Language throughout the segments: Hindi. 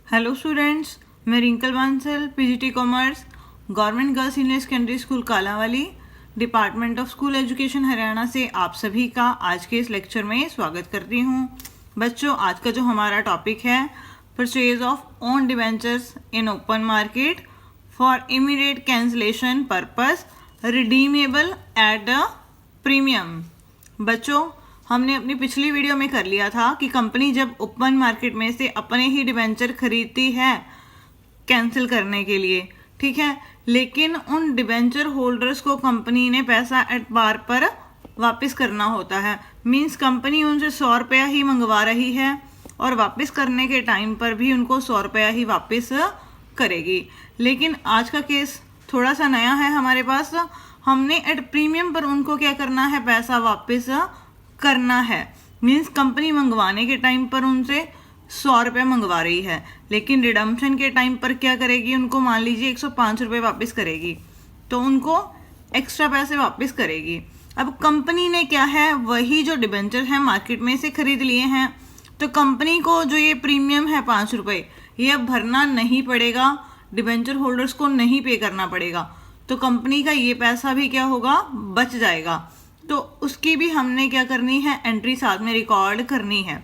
हेलो स्टूडेंट्स, मैं Rinkal Bansal, PGT commerce, government girls senior secondary school Kalanwali, department of school education Haryana से आप सभी का आज के इस लेक्चर में स्वागत करती हूँ। बच्चों, आज का जो हमारा टॉपिक है purchase of own debentures in open market for immediate cancellation purpose redeemable at the premium. बच्चों, हमने अपनी पिछली वीडियो में कर लिया था कि कंपनी जब ओपन मार्केट में से अपने ही डिबेंचर खरीदती है कैंसिल करने के लिए, ठीक है, लेकिन उन डिबेंचर होल्डर्स को कंपनी ने पैसा एट बार पर वापस करना होता है। मींस कंपनी उनसे 100 रुपया ही मंगवा रही है और वापस करने के टाइम पर भी उनको 100 रुपया ही वापस करेगी। लेकिन आज का केस थोड़ा सा नया है हमारे पास। हमने एट प्रीमियम पर उनको क्या करना है, पैसा वापस करना है। मीन्स कंपनी मंगवाने के टाइम पर उनसे 100 रुपये मंगवा रही है, लेकिन रिडम्पशन के टाइम पर क्या करेगी, उनको मान लीजिए 105 रुपये वापस करेगी, तो उनको एक्स्ट्रा पैसे वापस करेगी। अब कंपनी ने क्या है, वही जो डिबेंचर है मार्केट में से खरीद लिए हैं, तो कंपनी को जो ये प्रीमियम है 5 रुपये, ये अब भरना नहीं पड़ेगा, डिबेंचर होल्डर्स को नहीं पे करना पड़ेगा, तो कंपनी का ये पैसा भी क्या होगा, बच जाएगा। तो उसकी भी हमने क्या करनी है, एंट्री साथ में रिकॉर्ड करनी है।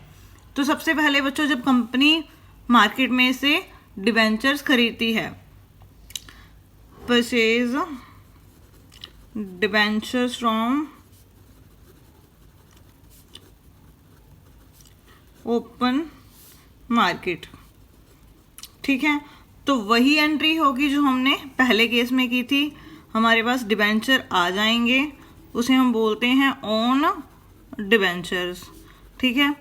तो सबसे पहले बच्चों, जब कंपनी मार्केट में से डिबेंचर्स खरीदती है, purchase debentures from open market, ठीक है, तो वही एंट्री होगी जो हमने पहले केस में की थी। हमारे पास डिबेंचर आ जाएंगे, उसे हम बोलते हैं ओन डिबेंचर्स, ठीक है,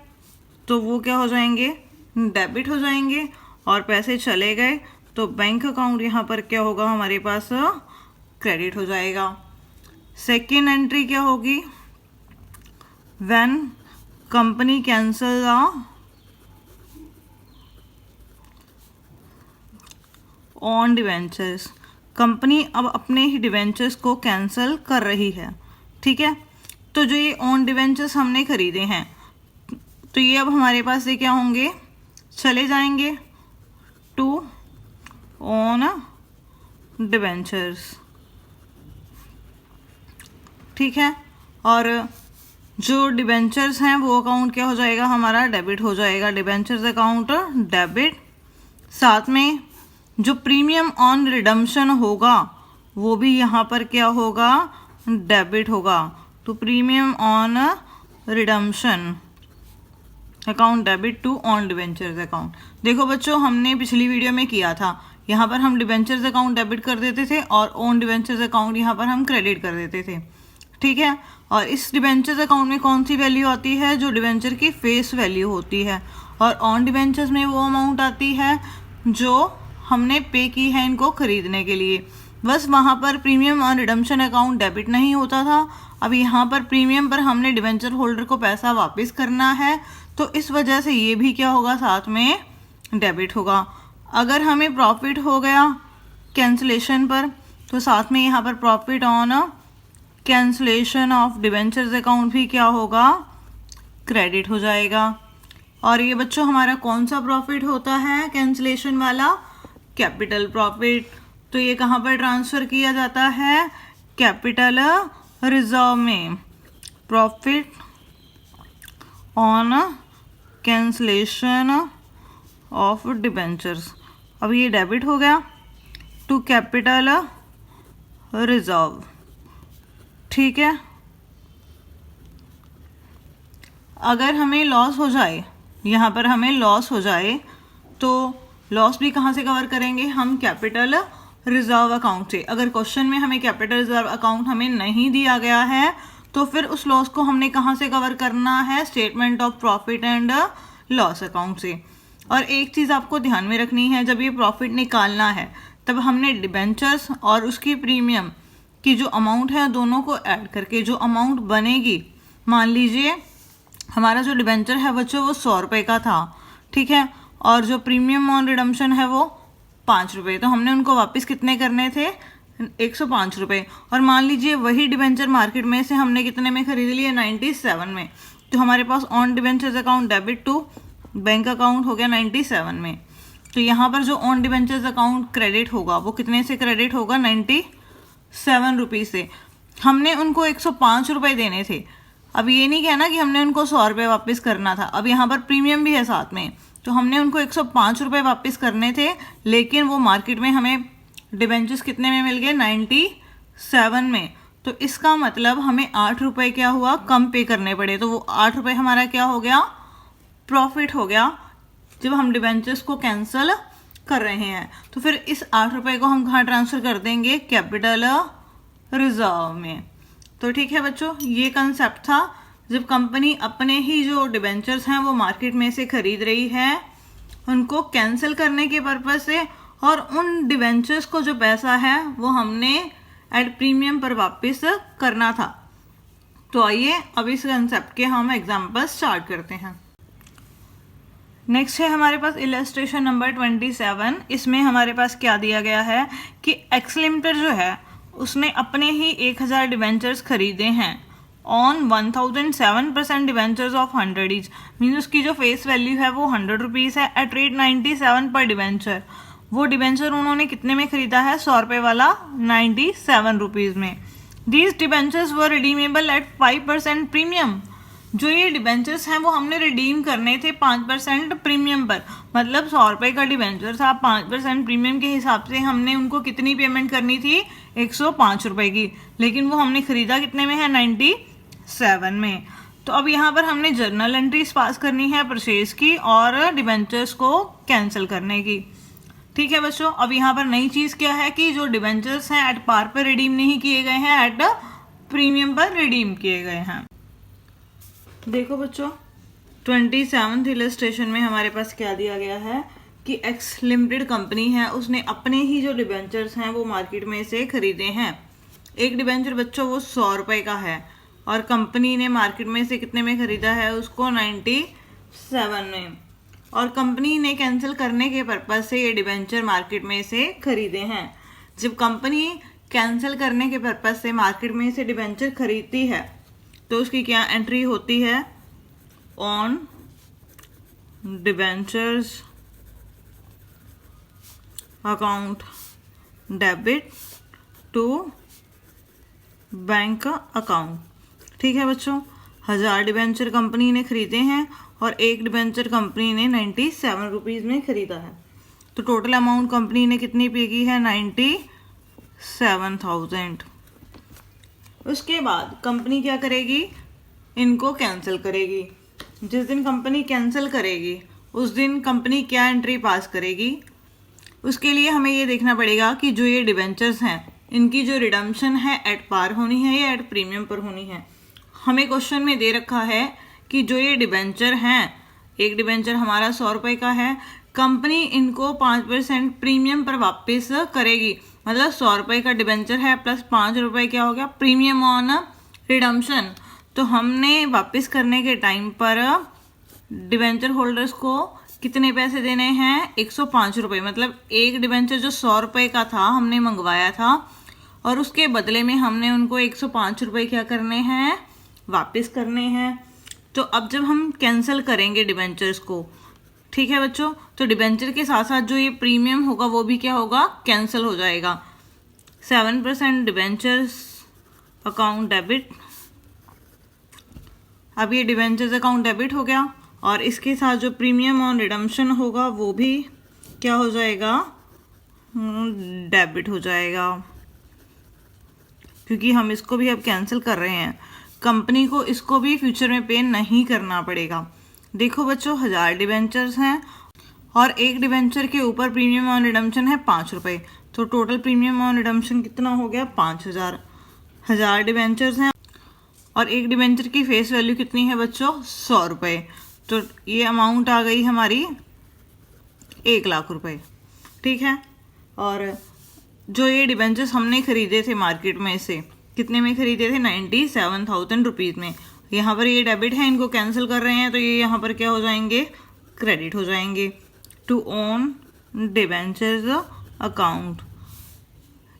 तो वो क्या हो जाएंगे, डेबिट हो जाएंगे और पैसे चले गए तो बैंक अकाउंट यहाँ पर क्या होगा, हमारे पास क्रेडिट हो जाएगा। सेकेंड एंट्री क्या होगी, when company cancel the on debentures, company अब अपने ही डिवेंचर्स को कैंसिल कर रही है, ठीक है। तो जो ये ऑन डिवेंचर्स हमने खरीदे हैं, तो ये अब हमारे पास ये क्या होंगे, चले जाएंगे टू ऑन डिवेंचर्स, ठीक है, और जो डिवेंचर्स हैं वो अकाउंट क्या हो जाएगा, हमारा डेबिट हो जाएगा, डिवेंचर्स अकाउंट डेबिट। साथ में जो प्रीमियम ऑन रिडम्पशन होगा वो भी यहाँ पर क्या होगा, डेबिट होगा, तो premium on redemption account debit to on debentures account. देखो बच्चों, हमने पिछली वीडियो में किया था, यहाँ पर हम डिबेंचर्स अकाउंट डेबिट कर देते थे और ऑन डिबेंचर्स अकाउंट यहाँ पर हम क्रेडिट कर देते थे, ठीक है। और इस डिबेंचर्स अकाउंट में कौन सी वैल्यू आती है, जो डिबेंचर की फेस वैल्यू होती है, और ऑन डिबेंचर्स में वो अमाउंट आती है जो हमने पे की है इनको खरीदने के लिए। बस वहाँ पर प्रीमियम और रिडम्पशन अकाउंट डेबिट नहीं होता था, अब यहाँ पर प्रीमियम पर हमने डिबेंचर होल्डर को पैसा वापस करना है, तो इस वजह से ये भी क्या होगा, साथ में डेबिट होगा। अगर हमें प्रॉफिट हो गया कैंसलेशन पर, तो साथ में यहाँ पर profit on cancellation of debentures account भी क्या होगा, क्रेडिट हो जाएगा। और ये बच्चों हमारा कौन सा प्रॉफिट होता है, कैंसलेशन वाला, कैपिटल प्रॉफिट। तो ये कहाँ पर ट्रांसफ़र किया जाता है, कैपिटल रिजर्व में, profit on cancellation of debentures. अब ये डेबिट हो गया टू कैपिटल रिजर्व, ठीक है। अगर हमें लॉस हो जाए, यहाँ पर हमें लॉस हो जाए, तो लॉस भी कहाँ से कवर करेंगे हम, कैपिटल रिजर्व अकाउंट से। अगर क्वेश्चन में हमें कैपिटल रिजर्व अकाउंट हमें नहीं दिया गया है, तो फिर उस लॉस को हमने कहाँ से कवर करना है, statement of profit and loss account से। और एक चीज़ आपको ध्यान में रखनी है, जब ये प्रॉफिट निकालना है तब हमने डिबेंचर्स और उसकी प्रीमियम की जो अमाउंट है दोनों को ऐड करके जो अमाउंट बनेगी, मान लीजिए हमारा जो डिबेंचर है बच्चों वो 100 रुपये का था, ठीक है, और जो प्रीमियम ऑन रिडम्पशन है वो 5 रुपये, तो हमने उनको वापस कितने करने थे, 105 रुपये। और मान लीजिए वही डिबेंचर मार्केट में से हमने कितने में खरीद लिए, 97 में, तो हमारे पास on debentures account debit to bank account हो गया 97 में। तो यहाँ पर जो ऑन डिबेंचर्स अकाउंट क्रेडिट होगा वो कितने से क्रेडिट होगा, 97 रुपीज़ से। हमने उनको 105 रुपये देने थे। अब ये नहीं कहना कि हमने उनको 100 रुपये वापस करना था, अब यहाँ पर प्रीमियम भी है साथ में, तो हमने उनको 105 रुपये वापस करने थे, लेकिन वो मार्केट में हमें डिबेंचर्स कितने में मिल गए, 97 में। तो इसका मतलब हमें 8 रुपये क्या हुआ, कम पे करने पड़े। तो वो 8 रुपये हमारा क्या हो गया, प्रॉफिट हो गया जब हम डिबेंचर्स को कैंसिल कर रहे हैं। तो फिर इस 8 रुपये को हम कहाँ ट्रांसफ़र कर देंगे, कैपिटल रिजर्व में। तो ठीक है बच्चों, ये कंसेप्ट था जब कंपनी अपने ही जो डिबेंचर्स हैं वो मार्केट में से खरीद रही है, उनको कैंसिल करने के पर्पज़ से, और उन डिबेंचर्स को जो पैसा है वो हमने एट प्रीमियम पर वापस करना था। तो आइए अब इस कंसेप्ट के हम एग्जाम्पल स्टार्ट करते हैं। नेक्स्ट है हमारे पास इलस्ट्रेशन नंबर 27। इसमें हमारे पास क्या दिया गया है कि एक्स लिमिटेड जो है उसने अपने ही 1000 डिबेंचर्स खरीदे हैं on 1007% debentures of 100 each. Means उसकी जो फेस वैल्यू है वो 100 रुपीज़ है एट रेट 97 पर डिबेंचर। वो डिबेंचर उन्होंने कितने में खरीदा है, 100 रुपये वाला 97 रुपीज़ में। These debentures were redeemable eight 5% premium. जो ये डिबेंचर्स हैं वो हमने रिडीम करने थे 5% प्रीमियम पर, मतलब 100 रुपये का डिबेंचर था, 5% प्रीमियम के हिसाब से हमने उनको कितनी पेमेंट करनी थी, 105 रुपये की, लेकिन वो हमने ख़रीदा कितने में है, 97 में। तो अब यहाँ पर हमने जर्नल एंट्रीज पास करनी है परचेज की और डिबेंचर्स को कैंसिल करने की। ठीक है बच्चों, अब यहाँ पर नई चीज़ क्या है कि जो डिबेंचर्स हैं एट पार पर रिडीम नहीं किए गए हैं, एट प्रीमियम पर रिडीम किए गए हैं। देखो बच्चों, 27th इलस्ट्रेशन में हमारे पास क्या दिया गया है कि एक्स लिमिटेड कंपनी है, उसने अपने ही जो डिबेंचर्स हैं वो मार्केट में से खरीदे हैं। एक डिबेंचर बच्चों वो 100 रुपये का है और कंपनी ने मार्केट में से कितने में ख़रीदा है उसको, 97 में। और कंपनी ने कैंसिल करने के पर्पज़ से ये डिबेंचर मार्केट में से खरीदे हैं। जब कंपनी कैंसिल करने के पर्पज़ से मार्केट में से डिबेंचर खरीदती है तो उसकी क्या एंट्री होती है, on debentures account debit to bank account. ठीक है बच्चों, 1000 डिबेंचर कंपनी ने खरीदे हैं और एक डिबेंचर कंपनी ने 97 रुपीज़ में खरीदा है। तो टोटल अमाउंट कंपनी ने कितनी पे की है, 97,000। उसके बाद कंपनी क्या करेगी, इनको कैंसिल करेगी। जिस दिन कंपनी कैंसिल करेगी उस दिन कंपनी क्या एंट्री पास करेगी, उसके लिए हमें ये देखना पड़ेगा कि जो ये डिबेंचर्स हैं इनकी जो रिडम्पशन है एट पार होनी है या एट प्रीमियम पर होनी है। हमें क्वेश्चन में दे रखा है कि जो ये डिबेंचर हैं, एक डिबेंचर हमारा 100 रुपये का है, कंपनी इनको 5% प्रीमियम पर वापस करेगी। मतलब 100 रुपये का डिबेंचर है प्लस 5 रुपये क्या हो गया, प्रीमियम ऑन रिडम्पशन। तो हमने वापस करने के टाइम पर डिबेंचर होल्डर्स को कितने पैसे देने हैं, 105 रुपये। मतलब एक डिबेंचर जो 100 रुपये का था हमने मंगवाया था और उसके बदले में हमने उनको 105 रुपये क्या करने हैं, वापस करने हैं। तो अब जब हम कैंसिल करेंगे डिबेंचर्स को, ठीक है बच्चों, तो डिबेंचर के साथ साथ जो ये प्रीमियम होगा वो भी क्या होगा, कैंसिल हो जाएगा। 7% डिबेंचर्स अकाउंट डेबिट। अब ये डिबेंचर्स अकाउंट डेबिट हो गया और इसके साथ जो प्रीमियम ऑन रिडम्पशन होगा वो भी क्या हो जाएगा, डेबिट हो जाएगा, क्योंकि हम इसको भी अब कैंसिल कर रहे हैं। कंपनी को इसको भी फ्यूचर में पे नहीं करना पड़ेगा। देखो बच्चों, 1000 डिबेंचर्स हैं और एक डिबेंचर के ऊपर प्रीमियम ऑन रिडम्पशन है 5 रुपये, तो टोटल प्रीमियम ऑन रिडम्पशन कितना हो गया, 5000। 1000 डिबेंचर्स हैं और एक डिबेंचर की फेस वैल्यू कितनी है बच्चों, 100 रुपये। तो ये अमाउंट आ गई हमारी 1 लाख रुपए। ठीक है, और जो ये डिबेंचर्स हमने खरीदे थे मार्केट में से कितने में खरीदे थे, 97,000 रुपीज़ में। यहाँ पर ये डेबिट है, इनको कैंसिल कर रहे हैं तो ये यहाँ पर क्या हो जाएंगे, क्रेडिट हो जाएंगे। टू ओन डिबेंचर्स अकाउंट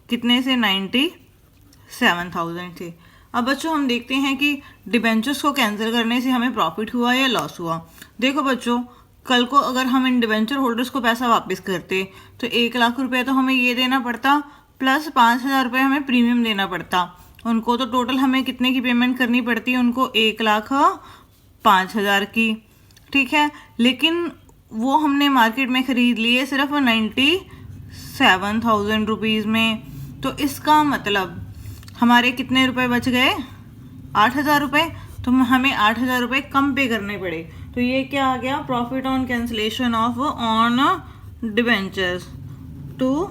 कितने से, 97,000 थे। अब बच्चों हम देखते हैं कि डिबेंचर्स को कैंसिल करने से हमें प्रॉफिट हुआ या लॉस हुआ। देखो बच्चों, कल को अगर हम इन डिबेंचर होल्डर्स को पैसा वापस करते तो 1 लाख रुपए तो हमें ये देना पड़ता, प्लस 5,000 रुपये हमें प्रीमियम देना पड़ता उनको। तो टोटल हमें कितने की पेमेंट करनी पड़ती है उनको? 1,05,000 की। ठीक है, लेकिन वो हमने मार्केट में ख़रीद लिए सिर्फ 97,000 रुपीज़ में। तो इसका मतलब हमारे कितने रुपए बच गए? 8,000 रुपये। तो हमें 8,000 रुपये कम पे करने पड़े। तो ये क्या आ गया? Profit on cancellation of on debentures to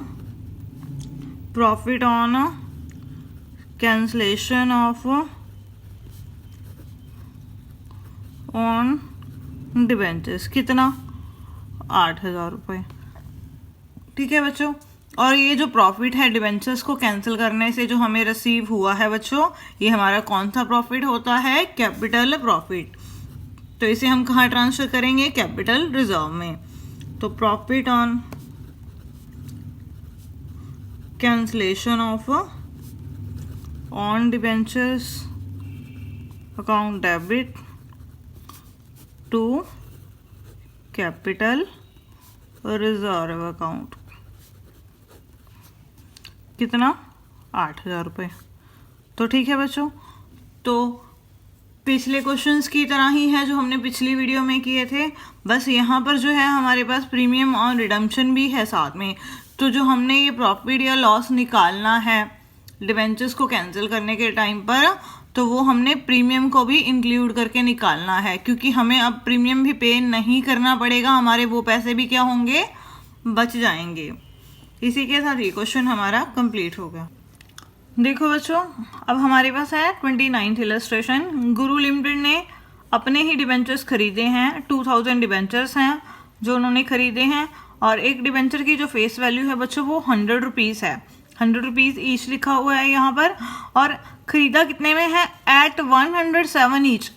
profit on cancellation of on debentures. कितना? 8,000 रुपये। ठीक है बच्चों, और ये जो प्रॉफिट है डिबेंचर्स को कैंसिल करने से जो हमें रिसीव हुआ है बच्चों, ये हमारा कौन सा प्रॉफिट होता है? Capital profit. तो इसे हम कहाँ ट्रांसफर करेंगे? कैपिटल रिजर्व में। तो profit on cancellation of on debentures account debit to capital reserve account. कितना? 8,000 रुपये। तो ठीक है बच्चों, तो पिछले क्वेश्चंस की तरह ही है जो हमने पिछली वीडियो में किए थे, बस यहाँ पर जो है हमारे पास प्रीमियम और रिडम्पशन भी है साथ में। तो जो हमने ये प्रॉफिट या लॉस निकालना है डिबेंचर्स को कैंसिल करने के टाइम पर, तो वो हमने प्रीमियम को भी इंक्लूड करके निकालना है, क्योंकि हमें अब प्रीमियम भी पे नहीं करना पड़ेगा, हमारे वो पैसे भी क्या होंगे? बच जाएंगे। इसी के साथ ये क्वेश्चन हमारा कंप्लीट हो गया। देखो बच्चों, अब हमारे पास है 29th इलस्ट्रेशन। गुरु लिमिटेड ने अपने ही डिबेंचर्स खरीदे हैं, 2000 डिबेंचर्स हैं जो उन्होंने खरीदे हैं, और एक डिबेंचर की जो फेस वैल्यू है बच्चों वो 100 रुपीज़ है। 100 रुपीज़ ईच लिखा हुआ है यहाँ पर, और ख़रीदा कितने में है? Eight 107 each.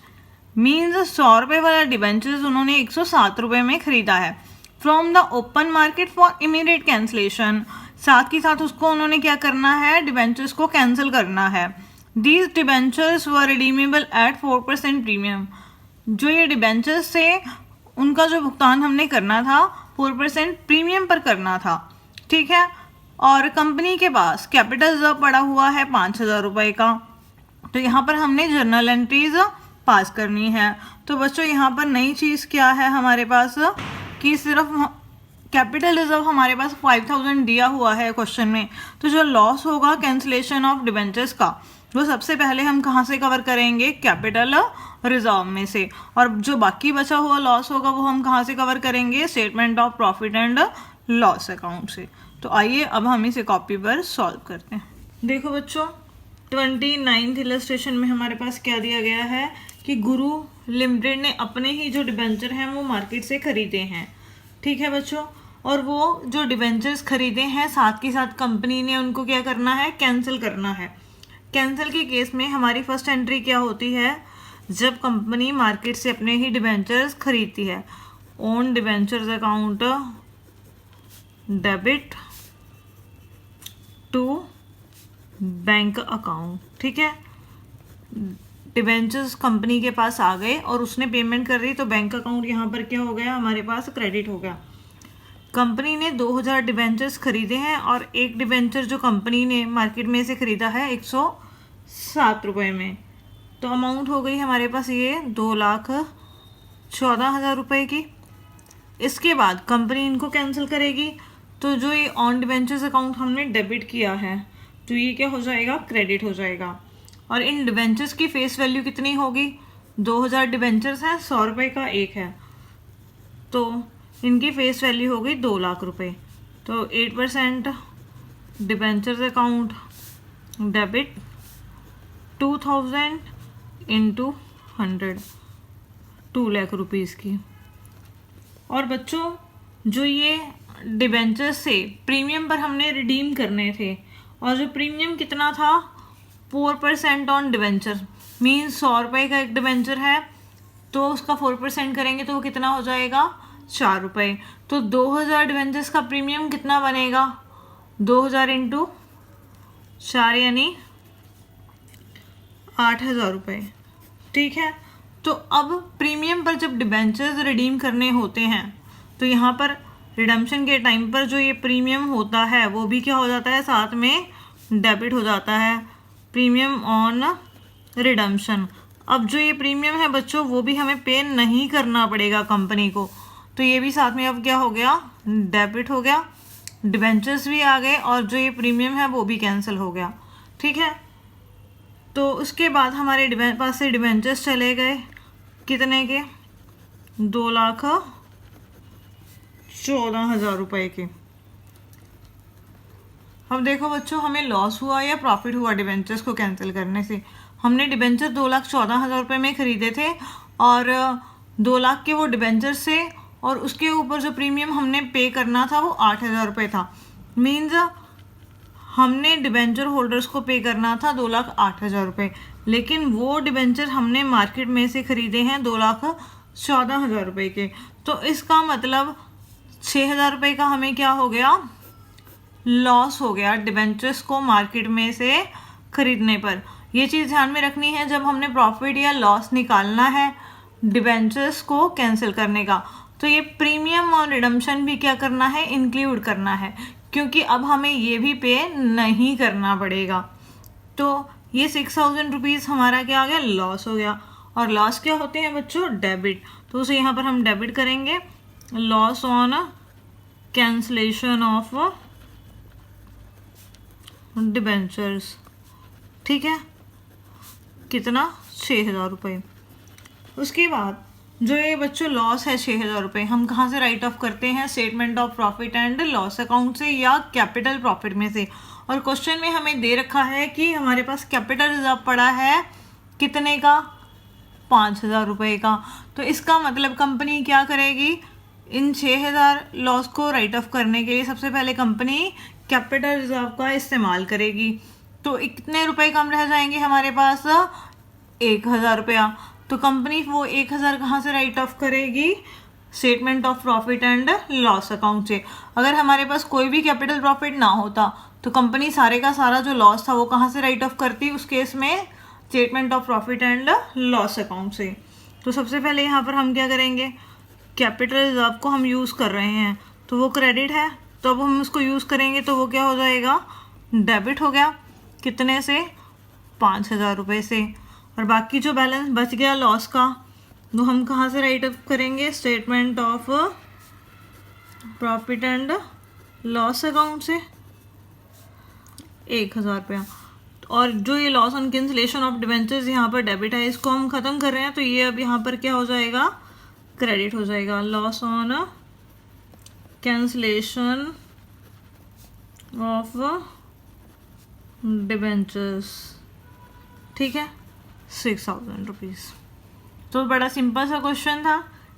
मीन्स 100 रुपये वाला डिबेंचर्स उन्होंने 107 रुपये में ख़रीदा है from the open market for immediate cancellation. साथ ही साथ उसको उन्होंने क्या करना है? डिबेंचर्स को कैंसिल करना है। These debentures were redeemable eight 4% premium. जो ये डिबेंचर्स थे उनका जो भुगतान हमने करना था 4% प्रीमियम पर करना था। ठीक है, और कंपनी के पास कैपिटल रिजर्व पड़ा हुआ है 5,000 रुपये का। तो यहाँ पर हमने जर्नल एंट्रीज पास करनी है। तो बच्चों यहाँ पर नई चीज़ क्या है हमारे पास कि सिर्फ कैपिटल रिजर्व हमारे पास 5,000 दिया हुआ है क्वेश्चन में। तो जो लॉस होगा कैंसिलेशन ऑफ डिबेंचर्स का, वो सबसे पहले हम कहाँ से कवर करेंगे? कैपिटल रिजर्व में से। और जो बाकी बचा हुआ लॉस होगा वो हम कहाँ से कवर करेंगे? Statement of profit and loss account से। तो आइए अब हम इसे कॉपी पर सॉल्व करते हैं। देखो बच्चों, 29th इलस्ट्रेशन में हमारे पास क्या दिया गया है कि गुरु लिमिटेड ने अपने ही जो डिबेंचर हैं वो मार्केट से खरीदे हैं। ठीक है बच्चों, और वो जो डिबेंचर्स खरीदे हैं साथ के साथ कंपनी ने उनको क्या करना है? कैंसिल करना है। कैंसिल के केस में हमारी फर्स्ट एंट्री क्या होती है? जब कंपनी मार्केट से अपने ही डिबेंचर्स खरीदती है, own debentures account debit to bank account. ठीक है, डिबेंचर्स कंपनी के पास आ गए और उसने पेमेंट कर दी, तो बैंक अकाउंट यहाँ पर क्या हो गया? हमारे पास क्रेडिट हो गया। कंपनी ने 2000 डिबेंचर्स खरीदे हैं और एक डिबेंचर जो कंपनी ने मार्केट में से खरीदा है 107 रुपये में। तो अमाउंट हो गई हमारे पास ये 2,14,000 रुपये की। इसके बाद कंपनी इनको कैंसिल करेगी, तो जो ये ऑन डिबेंचर्स अकाउंट हमने डेबिट किया है तो ये क्या हो जाएगा? क्रेडिट हो जाएगा। और इन डिबेंचर्स की फेस वैल्यू कितनी होगी? 2000 डिबेंचर्स हैं, 100 रुपये का एक है, तो इनकी फेस वैल्यू हो गई 2 लाख रुपये। तो 8% debentures account debit 2000 into 100, 2 lakh rupees की। और बच्चों, जो ये डिबेंचर्स से प्रीमियम पर हमने रिडीम करने थे, और जो प्रीमियम कितना था? 4% ऑन डिबेंचर। मीन्स 100 रुपये का एक डिबेंचर है, तो उसका 4% करेंगे तो वो कितना हो जाएगा? 4 रुपये। तो 2000 डिबेंचर्स का प्रीमियम कितना बनेगा? 2000 इंटू 4 यानी 8,000 रुपये। ठीक है, तो अब प्रीमियम पर जब डिबेंचर्स रिडीम करने होते हैं तो यहाँ पर रिडम्पशन के टाइम पर जो ये प्रीमियम होता है वो भी क्या हो जाता है, साथ में डेबिट हो जाता है, प्रीमियम ऑन रिडम्पशन। अब जो ये प्रीमियम है बच्चों वो भी हमें पे नहीं करना पड़ेगा कंपनी को, तो ये भी साथ में अब क्या हो गया, डेबिट हो गया, डिबेंचर्स भी आ गए और जो ये प्रीमियम है वो भी कैंसिल हो गया। ठीक है, तो उसके बाद हमारे पास से डिबेंचर्स चले गए कितने के, 2,14,000 रुपये के। अब देखो बच्चों, हमें लॉस हुआ या प्रॉफिट हुआ डिबेंचर्स को कैंसिल करने से। हमने डिबेंचर 2,14,000 रुपये में ख़रीदे थे और 2 लाख के वो डिबेंचर्स से, और उसके ऊपर जो प्रीमियम हमने पे करना था वो 8,000 रुपये था। मीन्स हमने डिबेंचर होल्डर्स को पे करना था 2,08,000 रुपये, लेकिन वो डिबेंचर हमने मार्केट में से ख़रीदे हैं 2,14,000 रुपये के। तो इसका मतलब 6,000 रुपये का हमें क्या हो गया, लॉस हो गया डिबेंचर्स को मार्केट में से खरीदने पर। ये चीज़ ध्यान में रखनी है जब हमने प्रॉफिट या लॉस निकालना है डिबेंचर्स को कैंसिल करने का। तो ये प्रीमियम और रिडम्पशन भी क्या करना है, इंक्लूड करना है, क्योंकि अब हमें ये भी पे नहीं करना पड़ेगा। तो ये 6,000 रुपीज़ हमारा क्या आ गया, लॉस हो गया। और लॉस क्या होते हैं बच्चों, डेबिट। तो उसे यहाँ पर हम डेबिट करेंगे, loss on cancellation of debentures. ठीक है, कितना, 6,000 रुपये। उसके बाद जो ये बच्चों लॉस है 6,000 रुपये, हम कहाँ से राइट ऑफ करते हैं, statement of profit and loss account से या कैपिटल प्रॉफिट में से। और क्वेश्चन में हमें दे रखा है कि हमारे पास कैपिटल रिजर्व पड़ा है कितने का, 5,000 रुपये का। तो इसका मतलब कंपनी क्या करेगी, इन 6,000 लॉस को राइट ऑफ करने के लिए सबसे पहले कंपनी कैपिटल रिजर्व का इस्तेमाल करेगी। तो कितने रुपए कम रह जाएंगे हमारे पास, 1,000 रुपया। तो कंपनी वो 1,000 कहाँ से राइट ऑफ करेगी, statement of profit and loss account से। अगर हमारे पास कोई भी कैपिटल प्रॉफिट ना होता तो कंपनी सारे का सारा जो लॉस था वो कहाँ से राइट ऑफ करती, उस केस में statement of profit and loss account से। तो सबसे पहले यहाँ पर हम क्या करेंगे, कैपिटल रिजर्व को हम यूज़ कर रहे हैं तो वो क्रेडिट है, तो अब हम उसको यूज़ करेंगे तो वो क्या हो जाएगा, डेबिट हो गया। कितने से, 5,000 रुपये से। और बाकी जो बैलेंस बच गया लॉस का वो हम कहाँ से राइट ऑफ करेंगे, statement of profit and loss account से, 1,000 रुपया। और जो ये loss on cancellation of debentures यहाँ पर डेबिट है, इसको हम ख़त्म कर रहे हैं तो ये अब यहाँ पर क्या हो जाएगा, क्रेडिट हो जाएगा। Loss on cancellation of debentures, ठीक है, 6,000 रुपीज़। तो बड़ा सिंपल सा क्वेश्चन था।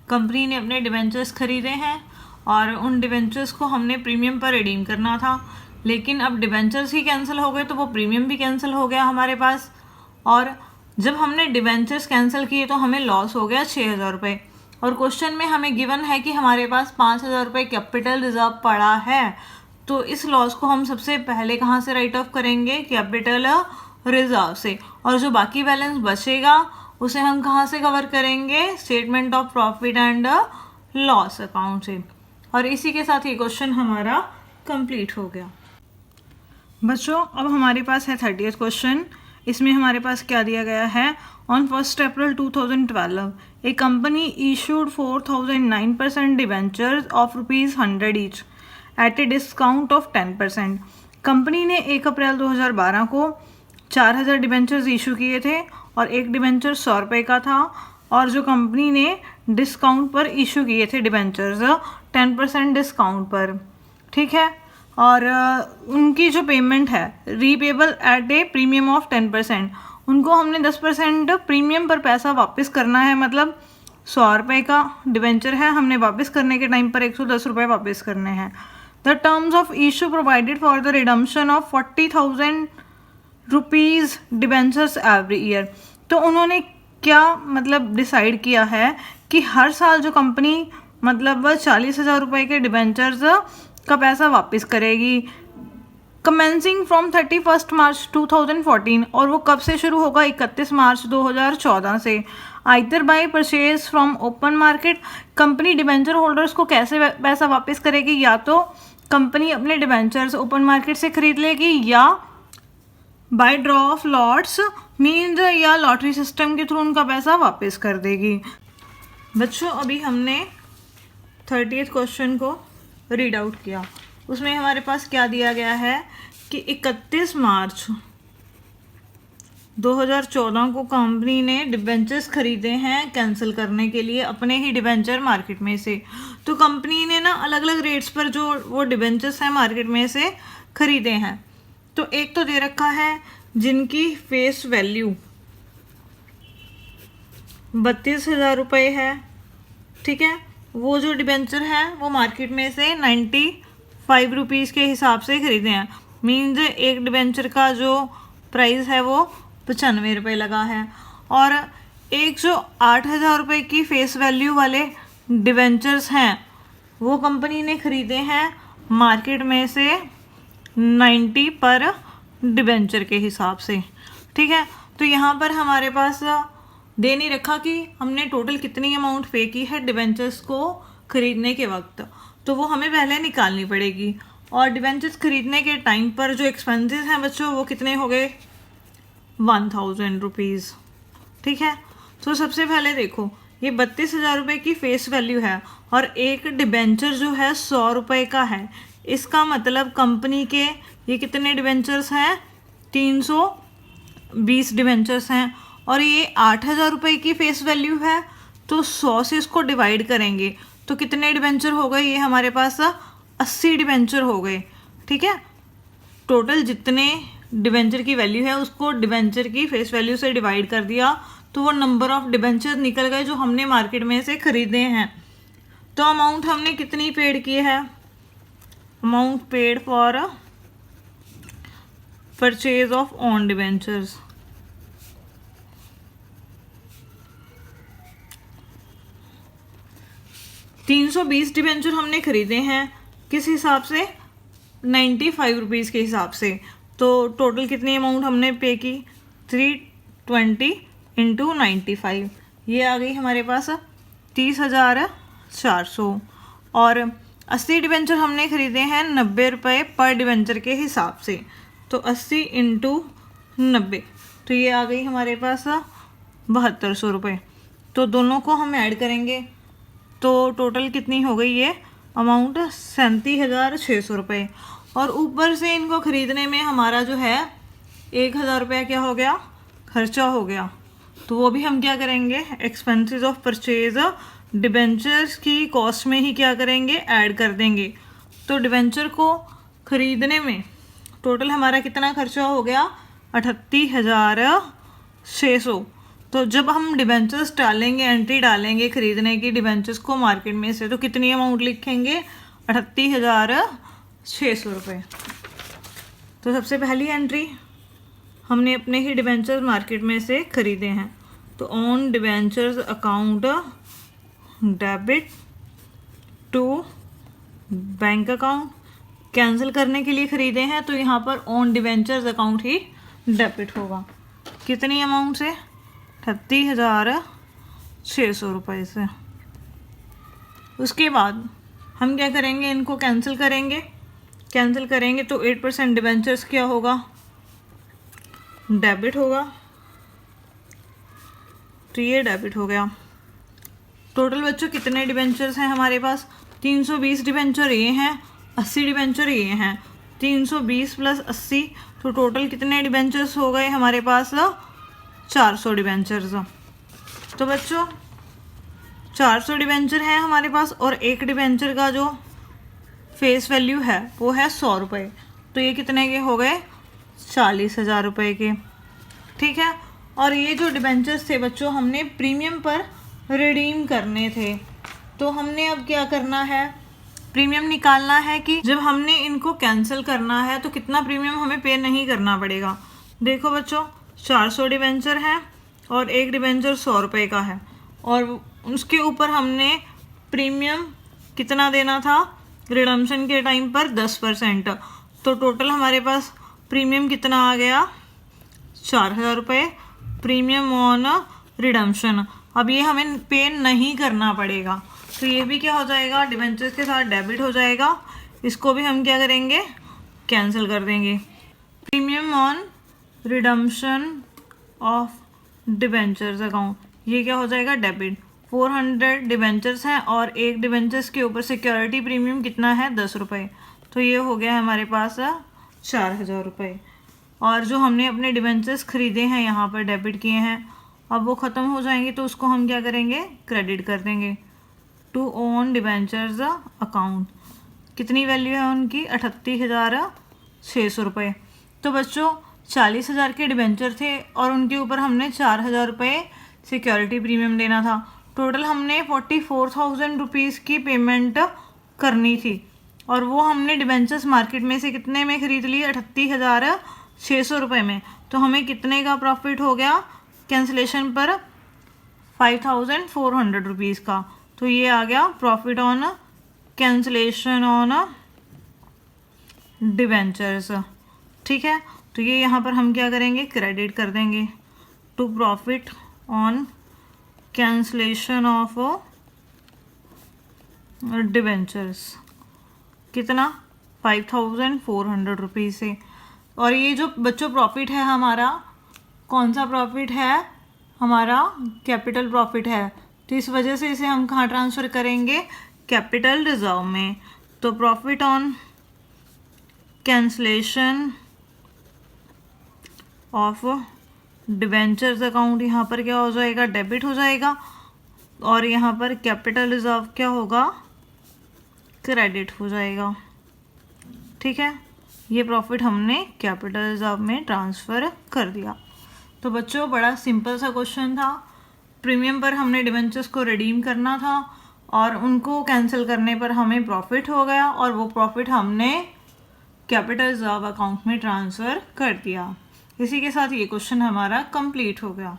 कंपनी ने अपने डिबेंचर्स खरीदे हैं और उन डिबेंचर्स को हमने प्रीमियम पर रिडीम करना था, लेकिन अब डिबेंचर्स ही कैंसिल हो गए तो वो प्रीमियम भी कैंसिल हो गया हमारे पास। और जब हमने डिबेंचर्स कैंसिल किए तो हमें लॉस हो गया 6,000 रुपये। और क्वेश्चन में हमें गिवन है कि हमारे पास 5,000 रुपये कैपिटल रिजर्व पड़ा है, तो इस लॉस को हम सबसे पहले कहाँ से राइट ऑफ करेंगे, कैपिटल रिजर्व से। और जो बाकी बैलेंस बचेगा उसे हम कहाँ से कवर करेंगे, statement of profit and loss account से। और इसी के साथ ये क्वेश्चन हमारा कंप्लीट हो गया। बच्चों अब हमारे पास है 30th क्वेश्चन। इसमें हमारे पास क्या दिया गया है, on 1 April 2012 A company issued 4,009% debentures of ₹100 each eight a discount of 10%। Company ने 1 अप्रैल 2012 को 4,000 डिवेंचर्स इशू किए थे और एक डिवेंचर 100 रुपये का था, और जो कंपनी ने डिस्काउंट पर इशू किए थे डिवेंचर्स 10% डिस्काउंट पर, ठीक है। और उनकी जो पेमेंट है repayable at a premium of 10%, उनको हमने 10% प्रीमियम पर पैसा वापस करना है। मतलब 100 रुपये का डिवेंचर है, हमने वापस करने के टाइम पर 110 रुपये वापस करने हैं। The terms of issue provided for the redemption of 40,000 rupees debentures every year. तो उन्होंने क्या मतलब डिसाइड किया है कि हर साल जो कंपनी मतलब 40,000 रुपये के डिवेंचर्स का पैसा वापस करेगी। कमेंसिंग फ्रॉम 31 मार्च 2014, और वो कब से शुरू होगा? 31 मार्च 2014 से। Either by purchase from open market, company debenture holders को कैसे पैसा वापस करेगी? या तो कंपनी अपने डिबेंचर्स ओपन मार्केट से खरीद लेगी, या by draw of lots means या लॉटरी सिस्टम के थ्रू उनका पैसा वापस कर देगी। बच्चों अभी हमने 30th क्वेश्चन को रीड आउट किया। उसमें हमारे पास क्या दिया गया है कि 31 मार्च 2014 को कंपनी ने डिबेंचर्स खरीदे हैं कैंसिल करने के लिए अपने ही डिबेंचर मार्केट में से। तो कंपनी ने ना अलग अलग रेट्स पर जो वो डिबेंचर्स हैं मार्केट में से खरीदे हैं। तो एक तो दे रखा है जिनकी फेस वैल्यू 32,000 रुपये है, ठीक है। वो जो डिबेंचर है वो मार्केट में से 95 रुपीज़ के हिसाब से खरीदे हैं। मीन्स एक डिबेंचर का जो प्राइस है वो 95 रुपये लगा है। और एक जो 8,000 रुपये की फेस वैल्यू वाले डिबेंचर्स हैं वो कंपनी ने खरीदे हैं मार्केट में से 90 पर डिबेंचर के हिसाब से, ठीक है। तो यहाँ पर हमारे पास दे नहीं रखा कि हमने टोटल कितनी अमाउंट पे की है डिबेंचर्स को खरीदने के वक्त, तो वो हमें पहले निकालनी पड़ेगी। और डिबेंचर्स खरीदने के टाइम पर जो एक्सपेंसेस हैं बच्चों वो कितने हो गए? 1000 रुपीज़, ठीक है। तो सबसे पहले देखो ये 32,000 रुपये की फेस वैल्यू है और एक डिबेंचर जो है 100 रुपये का है। इसका मतलब कंपनी के ये कितने डिबेंचर्स हैं? 320 डिबेंचर्स हैं। और ये 8,000 रुपये की फेस वैल्यू है, तो 100 से इसको डिवाइड करेंगे तो कितने डिबेंचर हो गए? ये हमारे पास 80 डिबेंचर हो गए, ठीक है। टोटल जितने डिबेंचर की वैल्यू है उसको डिबेंचर की फेस वैल्यू से डिवाइड कर दिया तो वो नंबर ऑफ डिबेंचर निकल गए जो हमने मार्केट में से खरीदे हैं। तो अमाउंट हमने कितनी पेड की है? Amount paid for purchase of on debentures, $320 debenture हमने खरीदे हैं किस हिसाब से? 95 रुपीज़ के हिसाब से। तो टोटल कितनी अमाउंट हमने पे की? 320 इंटू 95, ये आ गई हमारे पास 30,400। और 80 डिबेंचर हमने खरीदे हैं 90 रुपये पर डिबेंचर के हिसाब से, तो 80 इंटू 90, तो ये आ गई हमारे पास 7200 रुपये। तो दोनों को हम ऐड करेंगे तो टोटल कितनी हो गई ये अमाउंट? 37,600 रुपये। और ऊपर से इनको ख़रीदने में हमारा जो है 1,000 रुपया क्या हो गया? खर्चा हो गया। तो वो भी हम क्या करेंगे? एक्सपेंसेस ऑफ परचेज डिबेंचर्स की कॉस्ट में ही क्या करेंगे? ऐड कर देंगे। तो डिबेंचर को ख़रीदने में टोटल हमारा कितना खर्चा हो गया? 38,600। तो जब हम डिबेंचर्स डालेंगे, एंट्री डालेंगे खरीदने की डिबेंचर्स को मार्केट में से, तो कितनी अमाउंट लिखेंगे? 38,600 रुपये। तो सबसे पहली एंट्री हमने अपने ही डिबेंचर्स मार्केट में से खरीदे हैं, तो own debentures account debit to bank account, cancel करने के लिए ख़रीदे हैं तो यहाँ पर ऑन डिबेंचर्स अकाउंट ही डेबिट होगा। कितनी अमाउंट से? 38,600 रुपये से। उसके बाद हम क्या करेंगे? इनको कैंसिल करेंगे। कैंसिल करेंगे तो 8% डिबेंचर्स क्या होगा? डेबिट होगा। तो ये डेबिट हो गया। टोटल बच्चों कितने डिबेंचर्स हैं हमारे पास? 320 डिबेंचर ये हैं, 80 डिबेंचर ये हैं। 320 प्लस 80, तो टोटल कितने डिबेंचर्स हो गए हमारे पास? 400 डिबेंचर्स। तो बच्चों 400 डिबेंचर हैं हमारे पास और एक डिबेंचर का जो फेस वैल्यू है वो है 100 रुपये। तो ये कितने के हो गए? 40,000 रुपये के, ठीक है। और ये जो डिबेंचर्स थे बच्चों हमने प्रीमियम पर रिडीम करने थे, तो हमने अब क्या करना है? प्रीमियम निकालना है कि जब हमने इनको कैंसिल करना है तो कितना प्रीमियम हमें पे नहीं करना पड़ेगा। देखो बच्चों 400 डिबेंचर हैं और एक डिबेंचर 100 रुपये का है और उसके ऊपर हमने प्रीमियम कितना देना था रिडम्पशन के टाइम पर? 10%। तो टोटल हमारे पास प्रीमियम कितना आ गया, 4,000 रुपये प्रीमियम ऑन रिडम्पशन। अब ये हमें पे नहीं करना पड़ेगा, तो ये भी क्या हो जाएगा, डिबेंचर्स के साथ डेबिट हो जाएगा। इसको भी हम क्या करेंगे, कैंसिल कर देंगे। Premium on redemption of debentures account, ये क्या हो जाएगा, डेबिट। 400 डिबेंचर्स हैं और एक डिबेंचर्स के ऊपर सिक्योरिटी प्रीमियम कितना है, 10 रुपये। तो ये हो गया हमारे पास 4,000 रुपये। और जो हमने अपने डिबेंचर्स ख़रीदे हैं यहाँ पर डेबिट किए हैं, अब वो ख़त्म हो जाएंगे तो उसको हम क्या करेंगे, क्रेडिट कर देंगे टू ओन डिबेंचर्स अकाउंट। कितनी वैल्यू है उनकी, 38,600 रुपये। तो बच्चों 40,000 के डिबेंचर थे और उनके ऊपर हमने 4,000 रुपये सिक्योरिटी प्रीमियम देना था। टोटल हमने 44,000 रुपीज़ की पेमेंट करनी थी और वो हमने डिबेंचर्स मार्केट में से कितने में ख़रीद लिए, 38,600 रुपये में। तो हमें कितने का प्रॉफिट हो गया कैंसिलेशन पर, 5,400 रुपीज़ का। तो ये आ गया profit on cancellation on debentures. ठीक है, तो ये यहाँ पर हम क्या करेंगे, क्रेडिट कर देंगे to profit on cancellation of debentures. कितना, 5,400 रुपीज़ से। और ये जो बच्चों प्रॉफिट है हमारा, कौन सा प्रॉफिट है हमारा, कैपिटल प्रॉफिट है। तो इस वजह से इसे हम कहाँ ट्रांसफ़र करेंगे, कैपिटल रिजर्व में। तो profit on cancellation of debentures account यहाँ पर क्या हो जाएगा, डेबिट हो जाएगा। और यहाँ पर कैपिटल रिजर्व क्या होगा, क्रेडिट हो जाएगा। ठीक है, ये प्रॉफिट हमने कैपिटल रिजर्व में ट्रांसफ़र कर दिया। तो बच्चों बड़ा सिंपल सा क्वेश्चन था। प्रीमियम पर हमने डिबेंचर्स को रिडीम करना था और उनको कैंसिल करने पर हमें प्रॉफिट हो गया और वो प्रॉफिट हमने कैपिटल रिजर्व अकाउंट में ट्रांसफ़र कर दिया। इसी के साथ ये क्वेश्चन हमारा कंप्लीट हो गया।